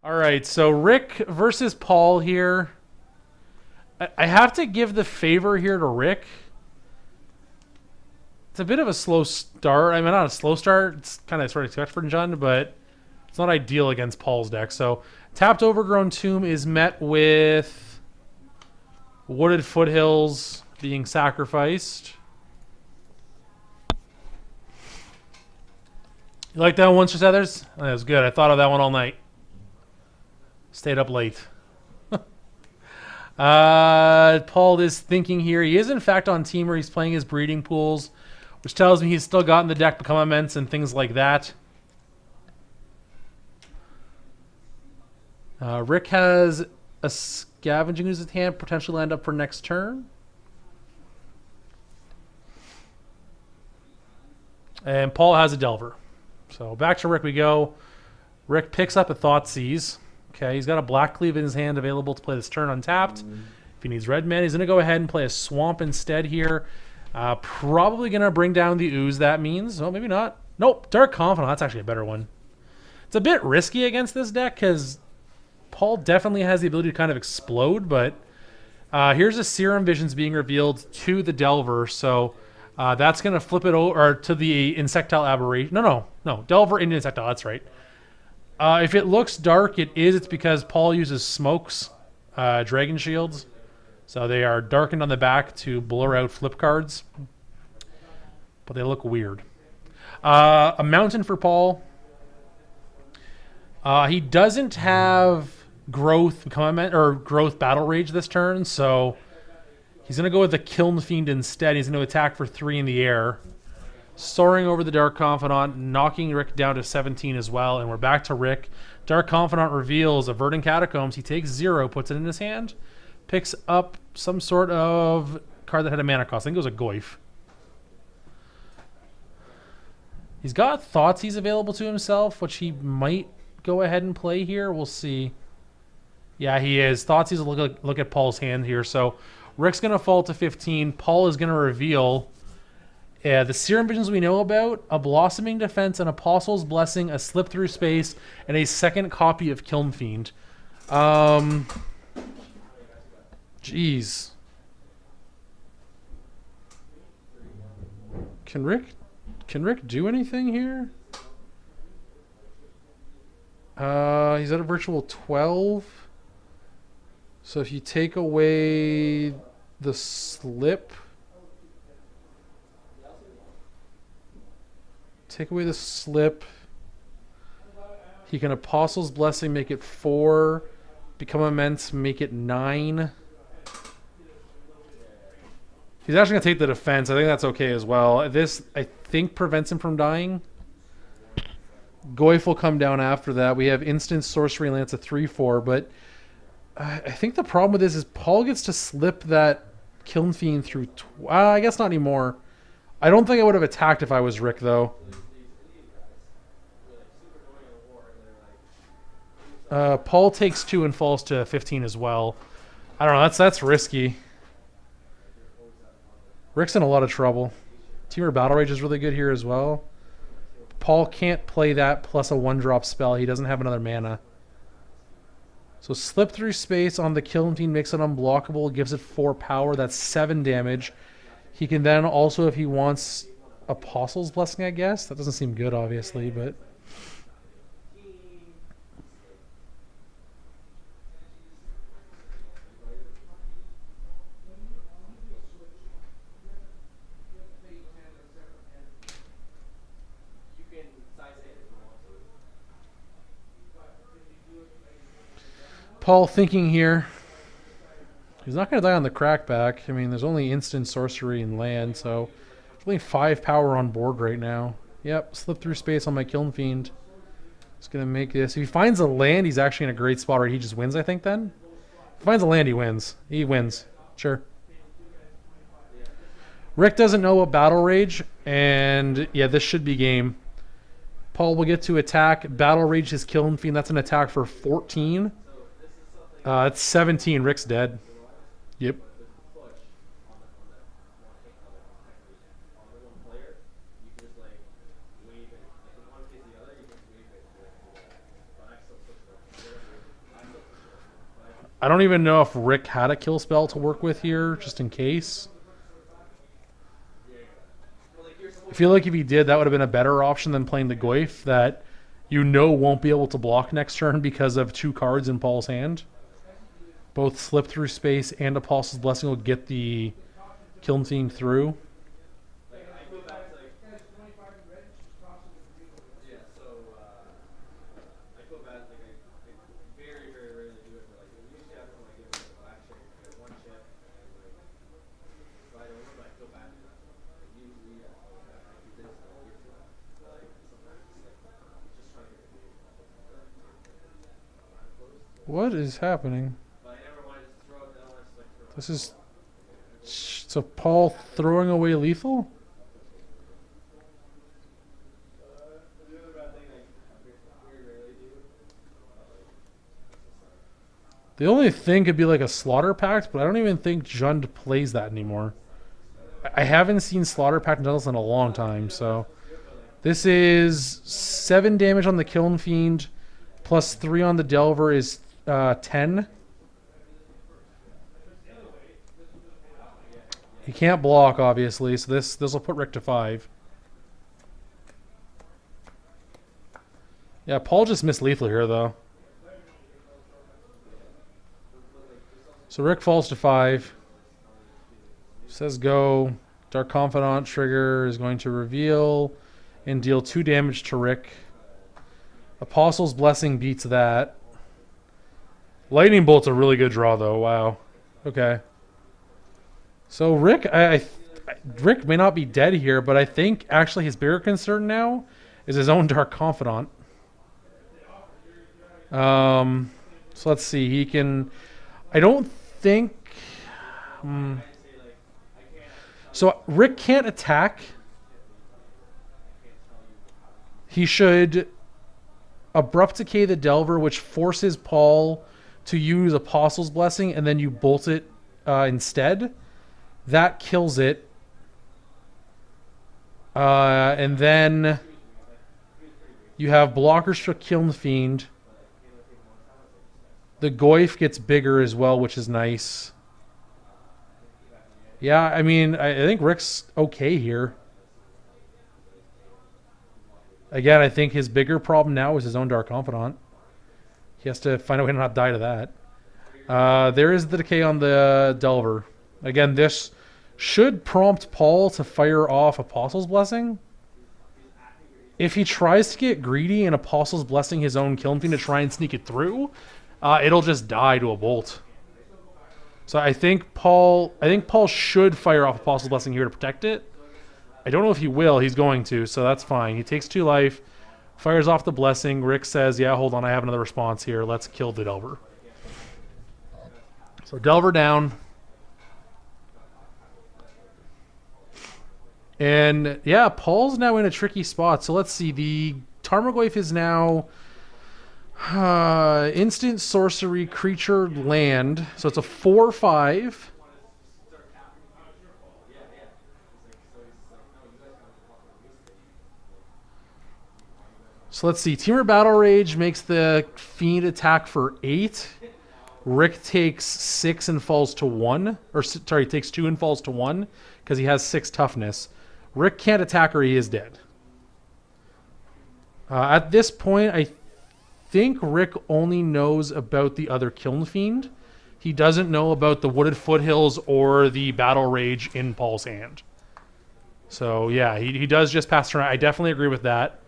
All right, so Rick versus Paul here. I have to give the favor here to Rick. It's a bit of a slow start. I mean, not a slow start. It's kind of sort of expected for Jund, but it's not ideal against Paul's deck. So tapped Overgrown Tomb is met with Wooded Foothills being sacrificed. You like that one, Once Others? That was good. I thought of that one all night. Stayed up late. Paul is thinking here. He is in fact on team where he's playing his breeding pools, which tells me he's still got in the deck Become Immense and things like that. Rick has a Scavenging in his hand, potentially land up for next turn. And Paul has a Delver. So back to Rick we go. Rick picks up a Thoughtseize. Okay, he's got a Black Cleave in his hand available to play this turn untapped. If he needs red mana, he's going to go ahead and play a Swamp instead here. Probably going to bring down the Ooze, that means. Oh, maybe not. Nope, Dark Confidant. That's actually a better one. It's a bit risky against this deck because Paul definitely has the ability to kind of explode, but here's a Serum Visions being revealed to the Delver, so that's going to flip it over to the Insectile Aberration. No. Delver into Insectile, that's right. If it looks dark, it is. It's because Paul uses Smokes, Dragon Shields. So they are darkened on the back to blur out flip cards. But they look weird. A Mountain for Paul. He doesn't have Growth Growth Battle Rage this turn, so he's going to go with the Kiln Fiend instead. He's going to attack for 3 in the air. Soaring over the Dark Confidant, knocking Rick down to 17 as well, and we're back to Rick. Dark Confidant reveals a Verdant Catacombs. He takes 0, puts it in his hand, picks up some sort of card that had a mana cost. I think it was a Goyf. He's got Thoughtseize available to himself, which he might go ahead and play here. We'll see. Yeah, he is. Thoughtseizes look at Paul's hand here. So Rick's going to fall to 15. Paul is going to reveal the Serum Visions we know about, a Blossoming Defense, an Apostle's Blessing, a Slip Through Space, and a second copy of Kiln Fiend. Jeez. Can Rick do anything here? He's at a virtual 12. So if you take away the slip... Take away the slip. He can Apostle's Blessing, make it 4. Become Immense, make it 9. He's actually going to take the defense. I think that's okay as well. This, I think, prevents him from dying. Goyf will come down after that. We have Instant Sorcery Lance, a 3/4. But I think the problem with this is Paul gets to slip that Kiln Fiend through... I guess not anymore. I don't think I would have attacked if I was Rick, though. Paul takes 2 and falls to 15 as well. I don't know. That's risky. Rick's in a lot of trouble. Temur Battle Rage is really good here as well. Paul can't play that plus a 1-drop spell. He doesn't have another mana. So Slip Through Space on the Kiln Fiend makes it unblockable. Gives it 4 power. That's 7 damage. He can then also, if he wants, Apostle's Blessing, I guess. That doesn't seem good, obviously, but... Paul thinking here. He's not going to die on the Crackback. I mean, there's only instant sorcery and land, so there's only 5 power on board right now. Yep, Slip Through Space on my Kiln Fiend. Just going to make this. If he finds a land, he's actually in a great spot, right? He just wins, I think, then? If he finds a land, he wins. He wins. Sure. Rick doesn't know what Battle Rage, and yeah, this should be game. Paul will get to attack. Battle Rage his Kiln Fiend. That's an attack for 14. It's 17. Rick's dead. Yep. I don't even know if Rick had a kill spell to work with here, just in case. I feel like if he did, that would have been a better option than playing the Goyf that you know won't be able to block next turn because of 2 cards in Paul's hand. Both Slip Through Space and Apostle's Blessing will get the Kiln Fiend through. What is happening? This is... So Paul throwing away lethal? The only thing could be like a Slaughter Pact, but I don't even think Jund plays that anymore. I haven't seen Slaughter Pact in a long time, so... This is 7 damage on the Kiln Fiend, plus 3 on the Delver is 10. He can't block, obviously, so this will put Rick to 5. Yeah, Paul just missed lethal here, though. So Rick falls to 5. Says go. Dark Confidant trigger is going to reveal and deal 2 damage to Rick. Apostle's Blessing beats that. Lightning Bolt's a really good draw, though. Wow. Okay. So Rick, Rick may not be dead here, but I think actually his bigger concern now is his own Dark Confidant. So let's see. He can... I don't think... So Rick can't attack. He should Abrupt Decay the Delver, which forces Paul to use Apostle's Blessing, and then you bolt it instead. That kills it. And then you have blockers for Kiln Fiend. The Goyf gets bigger as well, which is nice. Yeah, I mean, I think Rick's okay here. Again, I think his bigger problem now is his own Dark Confidant. He has to find a way to not die to that. There is the decay on the Delver. Again, this should prompt Paul to fire off Apostle's Blessing. If he tries to get greedy and Apostle's Blessing his own Kiln Fiend to try and sneak it through, it'll just die to a bolt. So I think Paul should fire off Apostle's Blessing here to protect it. I don't know if he will. He's going to, so that's fine. He takes 2 life, fires off the Blessing. Rick says, yeah, hold on, I have another response here. Let's kill the Delver. So Delver down. And yeah, Paul's now in a tricky spot. So let's see. The Tarmogoyf is now instant sorcery creature land. So it's a 4/5. So let's see. Temur Battle Rage makes the Fiend attack for 8. Rick takes 6 and falls to 1. Or sorry, takes 2 and falls to 1 because he has 6 toughness. Rick can't attack or he is dead. At this point, I think Rick only knows about the other Kiln Fiend. He doesn't know about the Wooded Foothills or the Battle Rage in Paul's hand. So yeah, he does just pass turn. I definitely agree with that.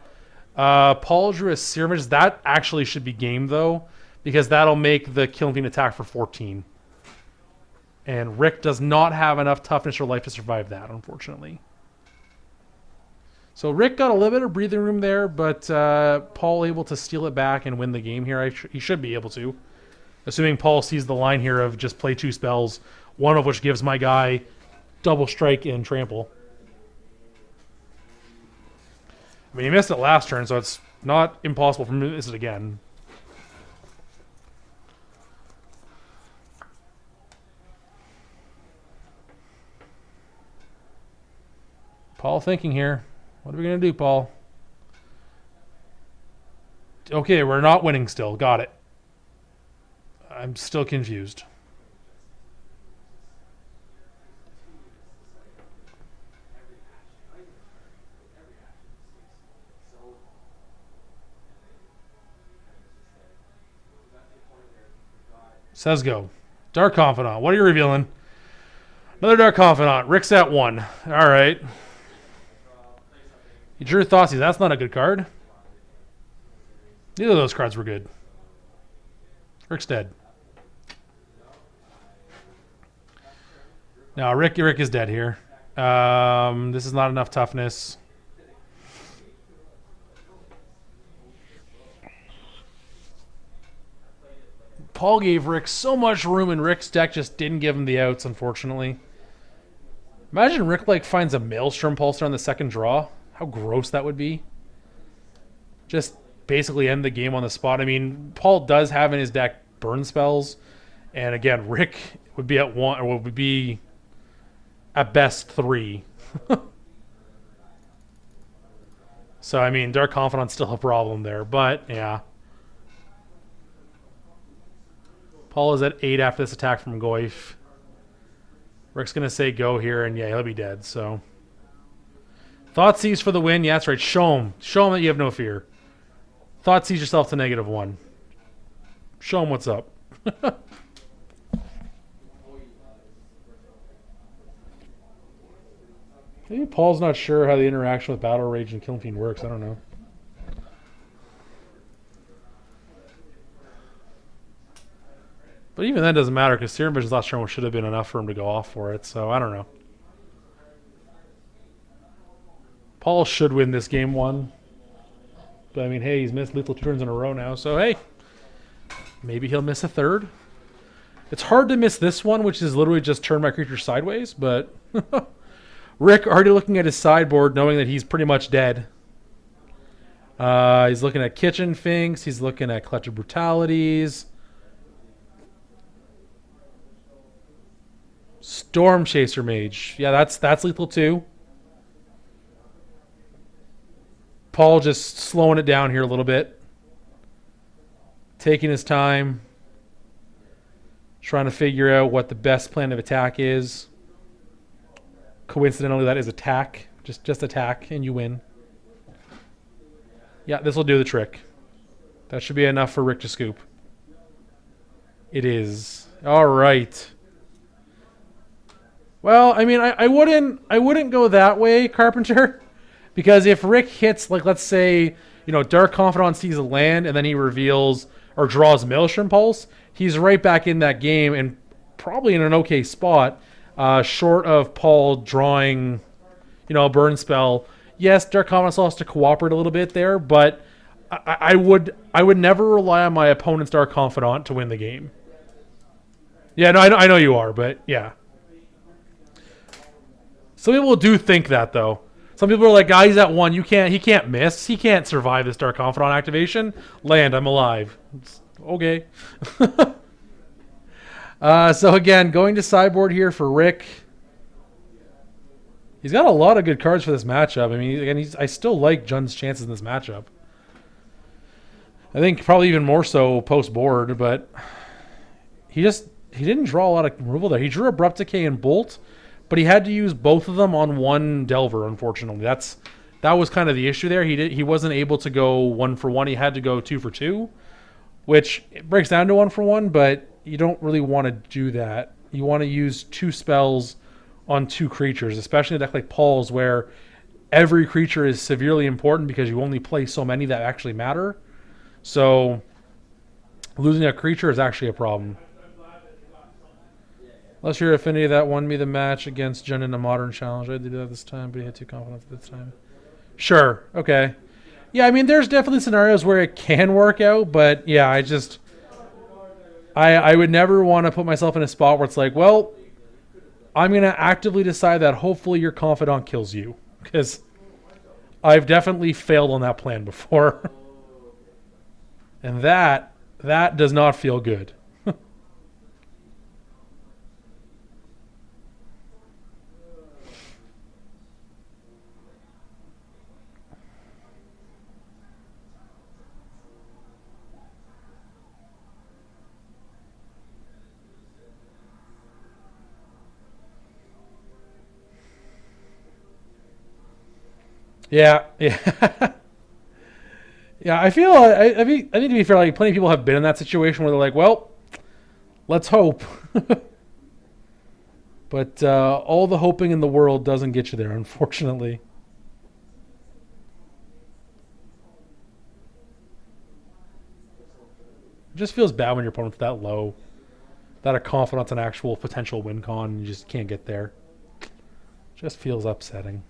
Paul drew a Serum Edge. That actually should be game, though, because that'll make the Kiln Fiend attack for 14. And Rick does not have enough toughness or life to survive that, unfortunately. So Rick got a little bit of breathing room there, but Paul able to steal it back and win the game here. He should be able to. Assuming Paul sees the line here of just play 2 spells, one of which gives my guy double strike and trample. I mean, he missed it last turn, so it's not impossible for him to miss it again. Paul thinking here. What are we going to do, Paul? Okay, we're not winning still. Got it. I'm still confused. Says go. Dark Confidant. What are you revealing? Another Dark Confidant. Rick's at 1. All right. He drew Thoughtseize. That's not a good card. Neither of those cards were good. Rick's dead. No, Rick is dead here. This is not enough toughness. Paul gave Rick so much room, and Rick's deck just didn't give him the outs, unfortunately. Imagine Rick like finds a Maelstrom Pulsar on the second draw. How gross that would be. Just basically end the game on the spot. I mean, Paul does have in his deck burn spells, and again, Rick would be at 1, or would be at best 3. So I mean, Dark Confidant's still a problem there, but yeah. Paul is at 8 after this attack from Goyf. Rick's going to say go here, and yeah, he'll be dead. So, Thoughtseize for the win. Yeah, that's right. Show him. Show him that you have no fear. Thoughtseize yourself to -1. Show him what's up. Maybe Paul's not sure how the interaction with Battle Rage and Killing Fiend works. I don't know. But even that doesn't matter because Serum Vision's last turn should have been enough for him to go off for it. So I don't know. Paul should win this game 1. But I mean, hey, he's missed lethal 2 turns in a row now. So hey, maybe he'll miss a third. It's hard to miss this one, which is literally just turn my creature sideways. But Rick already looking at his sideboard, knowing that he's pretty much dead. He's looking at Kitchen Finks. He's looking at Clutch of Brutalities. Storm Chaser Mage. Yeah, that's lethal 2. Paul just slowing it down here a little bit. Taking his time. Trying to figure out what the best plan of attack is. Coincidentally, that is attack. Just attack and you win. Yeah, this will do the trick. That should be enough for Rick to scoop. It is. All right. Well, I mean, I wouldn't go that way, Carpenter, because if Rick hits, like, let's say, Dark Confidant sees a land and then he reveals or draws Maelstrom Pulse, he's right back in that game and probably in an okay spot, short of Paul drawing, a burn spell. Yes, Dark Confidant still has to cooperate a little bit there, but I would never rely on my opponent's Dark Confidant to win the game. Yeah, no, I know you are, but yeah. Some people do think that, though. Some people are like, guys, at 1, he can't miss. He can't survive this Dark Confidant activation. Land, I'm alive. It's okay. So again, going to sideboard here for Rick. He's got a lot of good cards for this matchup. I mean, again, I still like Jun's chances in this matchup. I think probably even more so post-board, but he didn't draw a lot of removal there. He drew Abrupt Decay and Bolt, but he had to use both of them on one Delver, unfortunately. That was kind of the issue there. He wasn't able to go 1 for 1. He had to go 2 for 2, which it breaks down to 1 for 1, but you don't really want to do that. You want to use 2 spells on 2 creatures, especially in a deck like Paul's where every creature is severely important because you only play so many that actually matter. So losing a creature is actually a problem. Unless your affinity that won me the match against Jun in a modern challenge. I did that this time, but he had 2 confidence this time. Sure. Okay. Yeah, I mean, there's definitely scenarios where it can work out, but yeah, I would never want to put myself in a spot where it's like, well, I'm going to actively decide that hopefully your confidant kills you. Because I've definitely failed on that plan before. And that does not feel good. Yeah, yeah. Yeah, I feel I need to be fair. Like plenty of people have been in that situation where they're like, "Well, let's hope," but all the hoping in the world doesn't get you there, unfortunately. It just feels bad when your opponent's that low, that a confidence an actual potential win con, and you just can't get there. Just feels upsetting.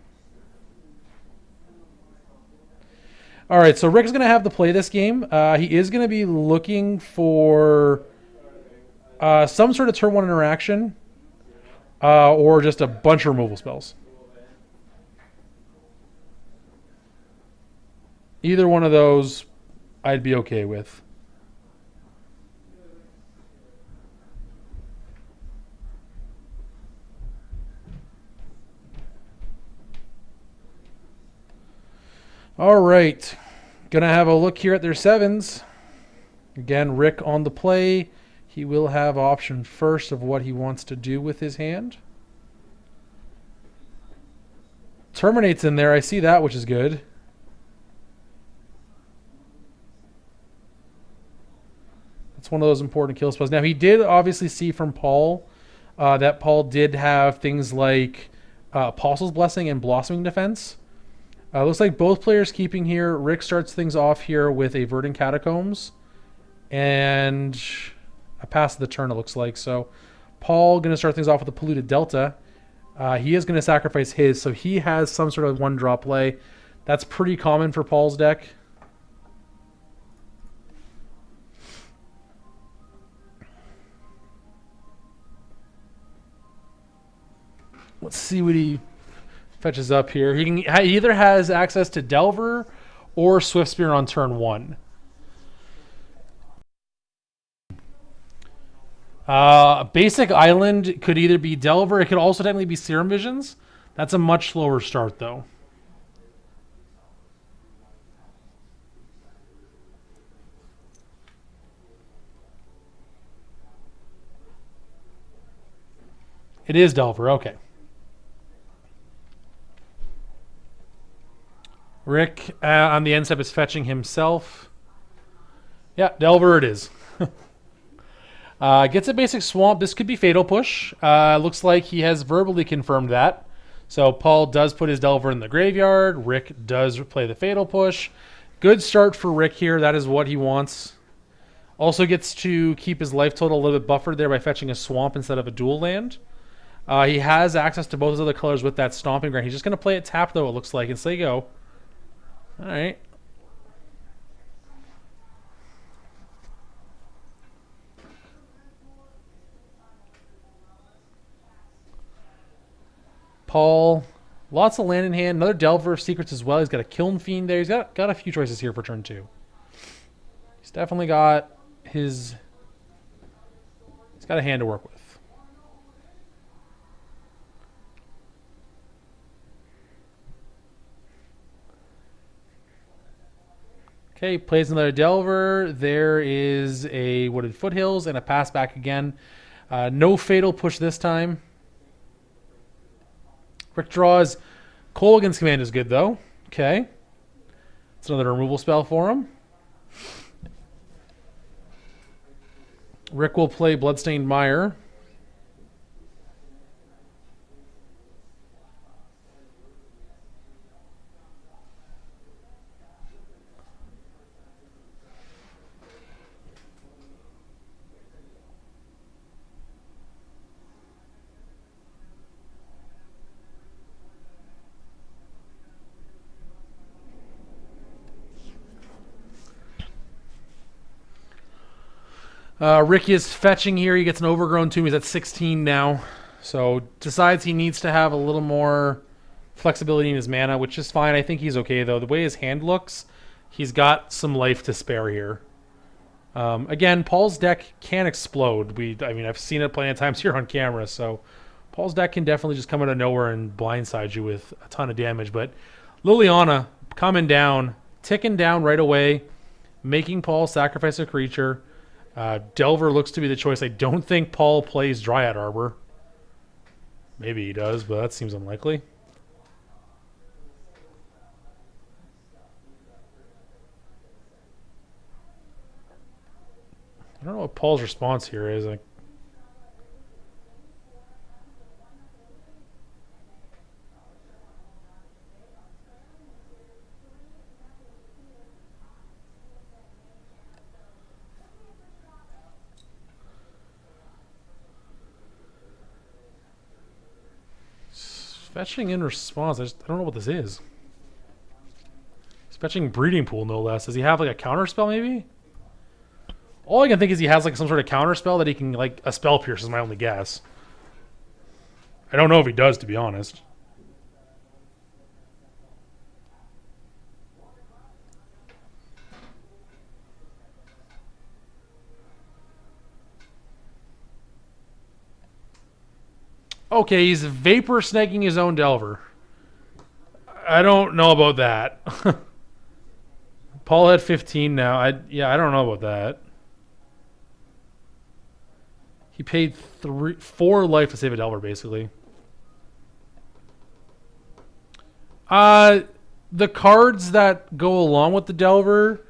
All right, so Rick's going to have to play this game. He is going to be looking for some sort of turn one interaction or just a bunch of removal spells. Either one of those I'd be okay with. All right. Gonna have a look here at their sevens. Again, Rick on the play. He will have option first of what he wants to do with his hand. Terminates in there. I see that, which is good. That's one of those important kill spells. Now, he did obviously see from Paul that Paul did have things like Apostle's Blessing and Blossoming Defense. Looks like both players keeping here. Rick starts things off here with a Verdant Catacombs. And a pass of the turn, it looks like. So Paul going to start things off with a Polluted Delta. He is going to sacrifice his, so he has some sort of one-draw play. That's pretty common for Paul's deck. Let's see what he fetches up here. He either has access to Delver or Swift Spear on turn one. Basic Island could either be Delver. It could also technically be Serum Visions. That's a much slower start, though. It is Delver. Okay. Rick on the end step is fetching himself. Yeah, Delver it is. Gets a basic swamp. This could be Fatal Push. Looks like he has verbally confirmed that. So Paul does put his Delver in the graveyard. Rick does play the Fatal Push. Good start for Rick here. That is what he wants. Also gets to keep his life total a little bit buffered there by fetching a swamp instead of a dual land. He has access to both his other colors with that Stomping Ground. He's just going to play it tapped, though, it looks like, and say go. All right. Paul, lots of land in hand. Another Delver of Secrets as well. He's got a Kiln Fiend there. He's got a few choices here for turn two. He's definitely got his... He's got a hand to work with. Okay, plays another Delver. There is a Wooded Foothills and a pass back again. No Fatal Push this time. Rick draws. Colgan's Command is good, though. Okay. It's another removal spell for him. Rick will play Bloodstained Mire. Rick is fetching here. He gets an Overgrown Tomb. He's at 16 now. So decides he needs to have a little more flexibility in his mana, which is fine. I think he's okay, though. The way his hand looks, he's got some life to spare here. Again, Paul's deck can explode. I've seen it plenty of times here on camera, so Paul's deck can definitely just come out of nowhere and blindside you with a ton of damage. But Liliana coming down, ticking down right away, making Paul sacrifice a creature. Delver looks to be the choice. I don't think Paul plays Dryad Arbor. Maybe he does, but that seems unlikely. I don't know what Paul's response here is. Like, fetching in response. I don't know what this is. He's fetching breeding pool, no less. Does he have like a counter spell, maybe? All I can think is he has like some sort of counter spell that he can like a spell pierce is my only guess. I don't know if he does, to be honest. Okay, he's vapor snaking his own Delver. I don't know about that. Paul had 15 now. I don't know about that. He paid 4 life to save a Delver, basically. The cards that go along with the Delver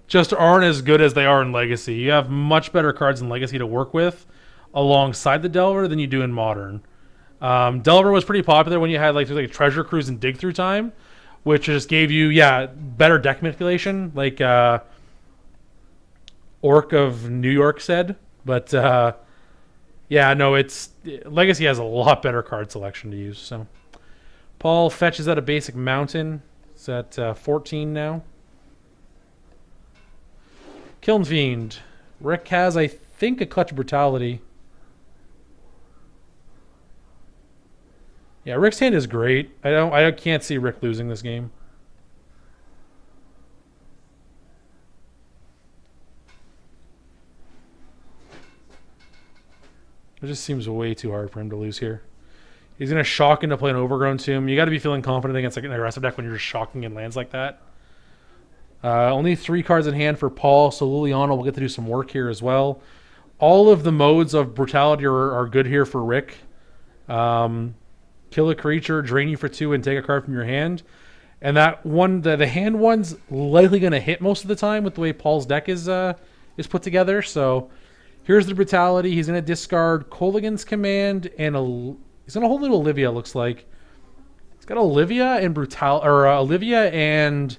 just aren't as good as they are in Legacy. You have much better cards in Legacy to work with alongside the Delver than you do in Modern. Delver was pretty popular when you had like Treasure Cruise and Dig Through Time, which just gave you better deck manipulation, like Orc of New York said. But it's Legacy has a lot better card selection to use. So Paul fetches out a basic mountain. It's at 14 now. Kiln Fiend. Rick has, I think, a Clutch Brutality. Yeah, Rick's hand is great. I can't see Rick losing this game. It just seems way too hard for him to lose here. He's going to shock into play an Overgrown Tomb. You got to be feeling confident against like an aggressive deck when you're just shocking in lands like that. Only 3 cards in hand for Paul, so Liliana will get to do some work here as well. All of the modes of Brutality are good here for Rick. Kill a creature, drain you for 2, and take a card from your hand. And that one, the hand one's likely going to hit most of the time with the way Paul's deck is put together. So here's the Brutality. He's going to discard Colligan's Command, and he's going to hold it Olivia, looks like. He's got Olivia and Olivia and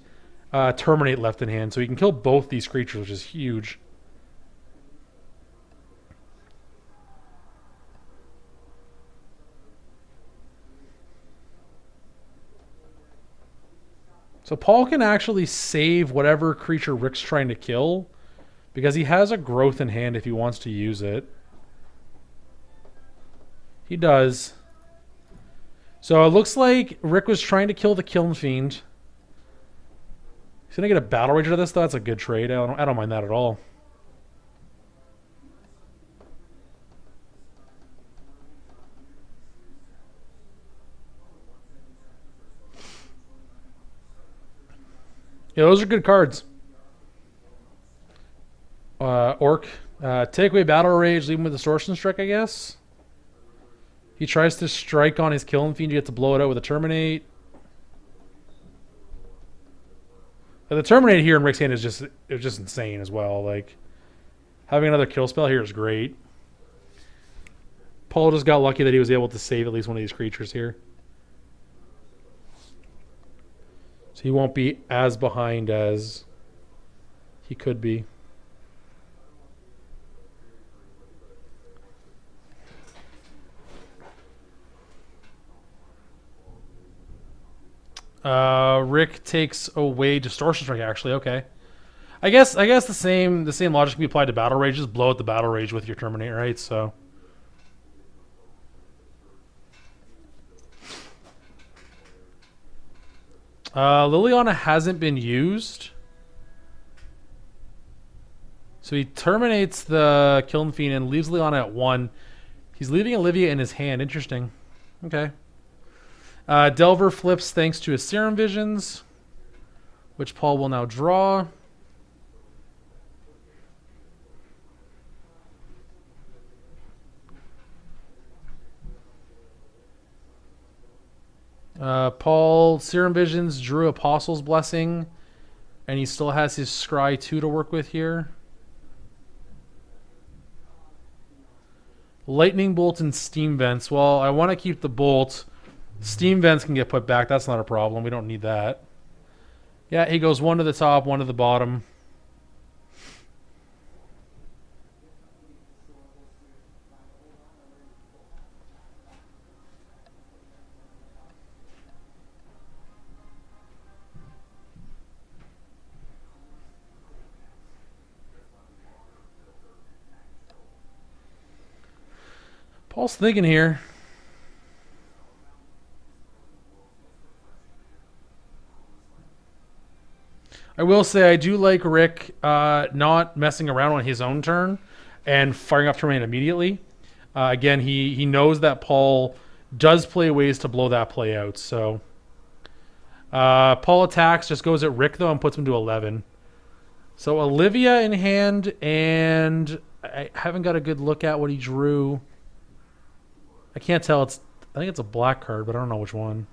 Terminate left in hand, so he can kill both these creatures, which is huge. So Paul can actually save whatever creature Rick's trying to kill because he has a growth in hand if he wants to use it. He does. So it looks like Rick was trying to kill the Kiln Fiend. He's going to get a Battle Rage out of this, though. That's a good trade. I don't mind that at all. Yeah, those are good cards. Orc. Take away Battle Rage, leave him with Distortion Strike, I guess. He tries to strike on his Kiln Fiend. You get to blow it out with a Terminate. The Terminate here in Rick's hand is just insane as well. Like, having another kill spell here is great. Paul just got lucky that he was able to save at least one of these creatures here. So he won't be as behind as he could be. Rick takes away Distortion Strike, actually. Okay. I guess the same logic can be applied to Battle Rage. Just blow out the Battle Rage with your Terminate, right? So Liliana hasn't been used. So he terminates the Kiln Fiend and leaves Liliana at 1. He's leaving Olivia in his hand. Interesting. Okay. Delver flips thanks to his Serum Visions, which Paul will now draw. Paul Serum Visions drew Apostle's Blessing, and he still has his Scry 2 to work with here. Lightning bolt and steam vents. Well, I want to keep the bolt. Steam vents can get put back. That's not a problem. We don't need that. Yeah, he goes one to the top, one to the bottom. Paul's thinking here. I will say I do like Rick not messing around on his own turn and firing up terrain immediately. Again, he knows that Paul does play ways to blow that play out. So Paul attacks, just goes at Rick though and puts him to 11. So Olivia in hand, and I haven't got a good look at what he drew. I can't tell. I think it's a black card, but I don't know which one.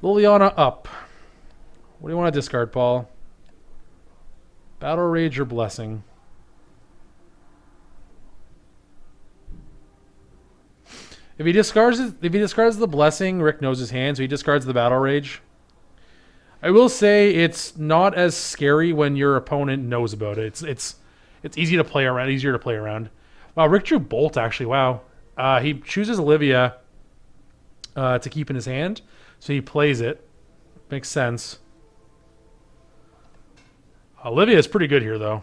Liliana up. What do you want to discard, Paul? Battle Rage or Blessing? If he discards the Blessing, Rick knows his hand, so he discards the Battle Rage. I will say it's not as scary when your opponent knows about it. It's easy to play around, easier to play around. Wow, Rick drew Bolt actually. Wow, he chooses Olivia to keep in his hand, so he plays it. Makes sense. Olivia is pretty good here though.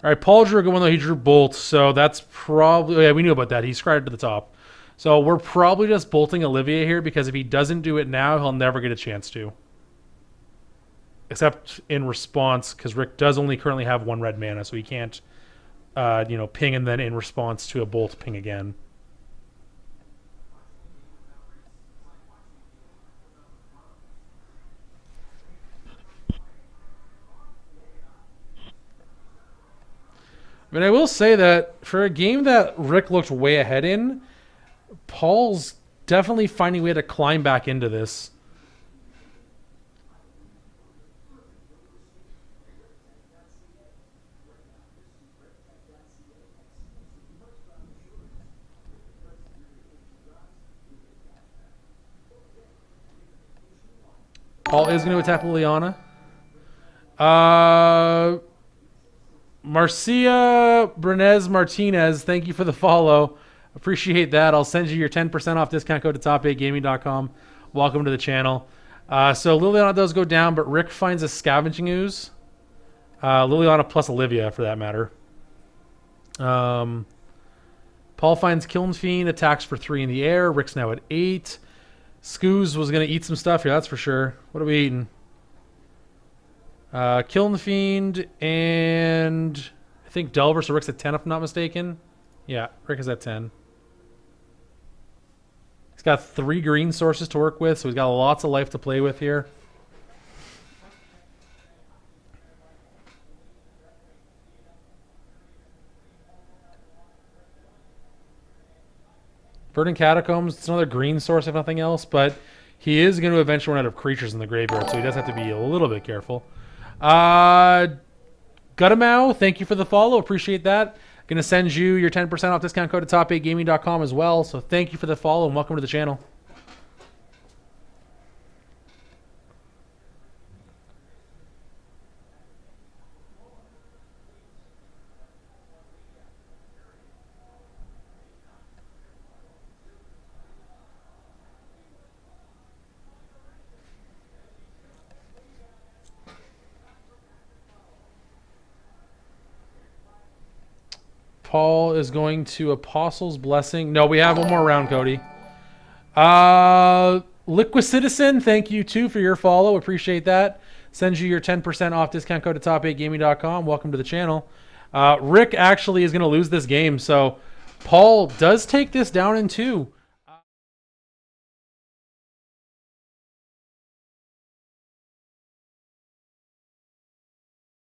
All right, Paul drew a good one though. He drew Bolt, so that's probably yeah we knew about that. He scryed to the top, so we're probably just bolting Olivia here because if he doesn't do it now, he'll never get a chance to. Except in response, because Rick does only currently have 1 red mana, so he can't, ping and then in response to a bolt ping again. I mean, I will say that for a game that Rick looked way ahead in, Paul's definitely finding a way to climb back into this. Paul is going to attack Liliana. Marcia Brenez Martinez, thank you for the follow. Appreciate that. I'll send you your 10% off discount code to top8gaming.com. Welcome to the channel. So Liliana does go down, but Rick finds a Scavenging Ooze. Liliana plus Olivia, for that matter. Paul finds Kiln Fiend, attacks for 3 in the air. Rick's now at 8. Scoos was going to eat some stuff here, that's for sure. What are we eating? Kiln Fiend and I think Delver, so Rick's at 10 if I'm not mistaken. Yeah, Rick is at 10. He's got 3 green sources to work with, so he's got lots of life to play with here. Verdant Catacombs, it's another green source if nothing else, but he is going to eventually run out of creatures in the graveyard, so he does have to be a little bit careful. Gutamau, thank you for the follow. Appreciate that. Going to send you your 10% off discount code to top8gaming.com as well, so thank you for the follow and welcome to the channel. Paul is going to Apostle's Blessing. No, we have one more round, Cody. Liquid Citizen, thank you too for your follow. Appreciate that. Sends you your 10% off discount code to top8gaming.com. Welcome to the channel. Rick actually is going to lose this game, so Paul does take this down in 2.